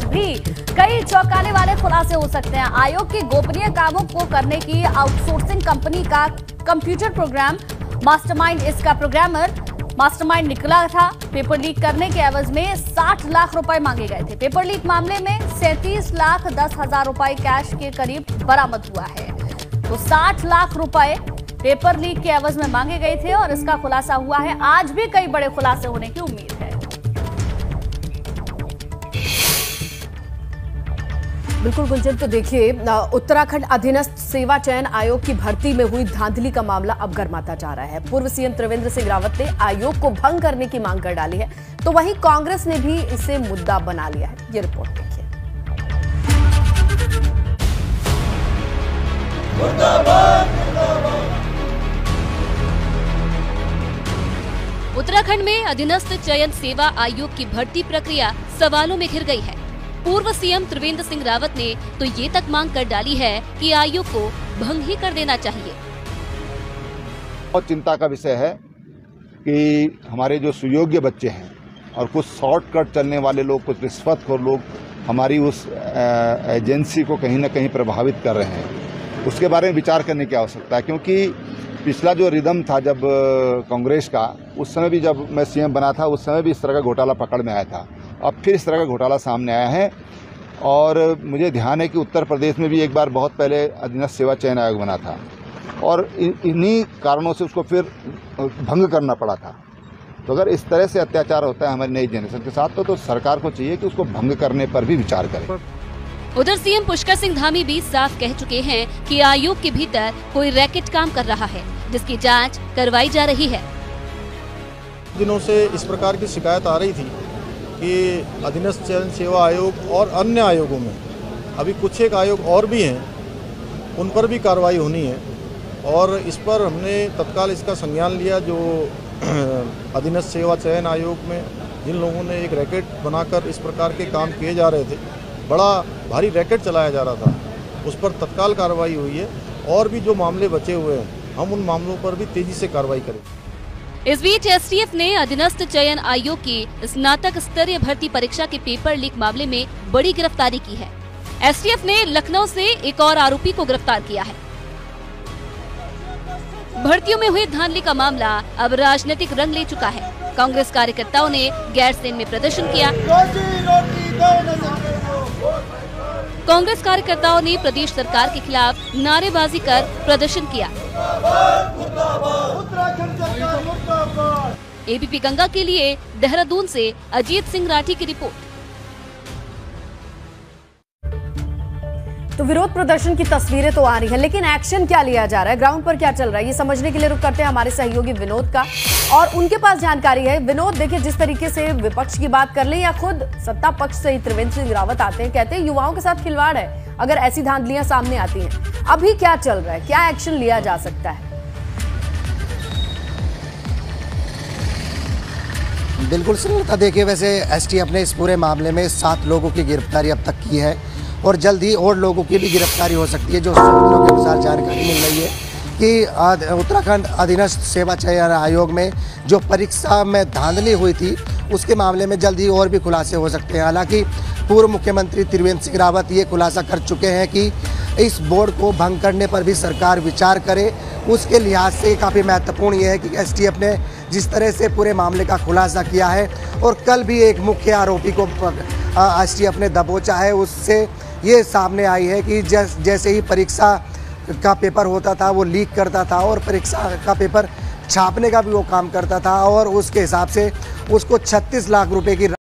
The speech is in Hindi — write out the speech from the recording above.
भी कई चौंकाने वाले खुलासे हो सकते हैं। आयोग के गोपनीय कामों को करने की आउटसोर्सिंग कंपनी का कंप्यूटर प्रोग्राम मास्टरमाइंड, इसका प्रोग्रामर मास्टरमाइंड निकला था। पेपर लीक करने के एवज में 60 लाख रुपए मांगे गए थे। पेपर लीक मामले में 37,10,000 रुपए कैश के करीब बरामद हुआ है। तो 60 लाख रुपए पेपर लीक के एवज में मांगे गए थे और इसका खुलासा हुआ है। आज भी कई बड़े खुलासे होने की उम्मीद है। बिल्कुल गुलजन, तो देखिए उत्तराखंड अधीनस्थ सेवा चयन आयोग की भर्ती में हुई धांधली का मामला अब गर्माता जा रहा है। पूर्व सीएम त्रिवेंद्र सिंह रावत ने आयोग को भंग करने की मांग कर डाली है, तो वहीं कांग्रेस ने भी इसे मुद्दा बना लिया है। ये रिपोर्ट देखिए। उत्तराखंड में अधीनस्थ चयन सेवा आयोग की भर्ती प्रक्रिया सवालों में घिर गई है। पूर्व सीएम त्रिवेंद्र सिंह रावत ने तो ये तक मांग कर डाली है कि आयोग को भंग ही कर देना चाहिए। बहुत चिंता का विषय है कि हमारे जो सुयोग्य बच्चे हैं और कुछ शॉर्टकट चलने वाले लोग, कुछ रिश्वतखोर लोग हमारी उस एजेंसी को कहीं न कहीं प्रभावित कर रहे हैं। उसके बारे में विचार करने की आवश्यकता है, क्योंकि पिछला जो रिदम था जब कांग्रेस का, उस समय भी जब मैं सीएम बना था, उस समय भी इस तरह का घोटाला पकड़ में आया था। अब फिर इस तरह का घोटाला सामने आया है और मुझे ध्यान है कि उत्तर प्रदेश में भी एक बार बहुत पहले अधीनस्थ सेवा चयन आयोग बना था और इन्हीं कारणों से उसको फिर भंग करना पड़ा था। तो अगर इस तरह से अत्याचार होता है हमारी नई जनरेशन के साथ, तो सरकार को चाहिए कि उसको भंग करने पर भी विचार करे। उधर सीएम पुष्कर सिंह धामी भी साफ कह चुके हैं कि आयोग के भीतर कोई रैकेट काम कर रहा है, जिसकी जांच करवाई जा रही है। दिनों से इस प्रकार की शिकायत आ रही थी कि अधीनस्थ चयन सेवा आयोग और अन्य आयोगों में अभी कुछ एक आयोग और भी हैं, उन पर भी कार्रवाई होनी है और इस पर हमने तत्काल इसका संज्ञान लिया। जो अधीनस्थ सेवा चयन आयोग में जिन लोगों ने एक रैकेट बनाकर इस प्रकार के काम किए जा रहे थे, बड़ा भारी रैकेट चलाया जा रहा था, उस पर तत्काल कार्रवाई हुई है और भी जो मामले बचे हुए हैं हम उन मामलों पर भी तेजी से कार्रवाई करेंगे। इस बीच एसटीएफ ने अधीनस्थ चयन आयोग की स्नातक स्तरीय भर्ती परीक्षा के पेपर लीक मामले में बड़ी गिरफ्तारी की है। एसटीएफ ने लखनऊ से एक और आरोपी को गिरफ्तार किया है। भर्तियों में हुई धांधली का मामला अब राजनीतिक रंग ले चुका है। कांग्रेस कार्यकर्ताओं ने गैरसैंण में प्रदर्शन किया। कांग्रेस कार्यकर्ताओं ने प्रदेश सरकार के खिलाफ नारेबाजी कर प्रदर्शन किया। एबीपी गंगा के लिए देहरादून से अजीत सिंह राठी की रिपोर्ट। तो विरोध प्रदर्शन की तस्वीरें तो आ रही हैं, लेकिन एक्शन क्या लिया जा रहा है, ग्राउंड पर क्या चल रहा है, ये समझने के लिए रुक करते हैं हमारे सहयोगी विनोद का, और उनके पास जानकारी है। विनोद, देखिए जिस तरीके से विपक्ष की बात कर लें या खुद सत्ता पक्ष से ही त्रिवेंद्र सिंह रावत आते हैं, कहते हैं युवाओं के साथ खिलवाड़ है अगर ऐसी धांधलियां सामने आती हैं। अभी क्या चल रहा है, क्या एक्शन लिया जा सकता है? बिल्कुल श्रीलता, देखिए वैसे एसटीएफ ने इस पूरे मामले में 7 लोगों की गिरफ्तारी अब तक की है और जल्द ही और लोगों की भी गिरफ्तारी हो सकती है। जो सूत्रों के अनुसार जानकारी मिल रही है कि उत्तराखंड अधीनस्थ सेवा चयन आयोग में जो परीक्षा में धांधली हुई थी, उसके मामले में जल्द ही और भी खुलासे हो सकते हैं। हालांकि पूर्व मुख्यमंत्री त्रिवेंद्र सिंह रावत ये खुलासा कर चुके हैं कि इस बोर्ड को भंग करने पर भी सरकार विचार करे। उसके लिहाज से काफ़ी महत्वपूर्ण ये है कि एसटीएफ ने जिस तरह से पूरे मामले का खुलासा किया है और कल भी एक मुख्य आरोपी को एसटीएफ ने दबोचा है, उससे ये सामने आई है कि जैसे ही परीक्षा का पेपर होता था वो लीक करता था और परीक्षा का पेपर छापने का भी वो काम करता था और उसके हिसाब से उसको 36 लाख रुपए की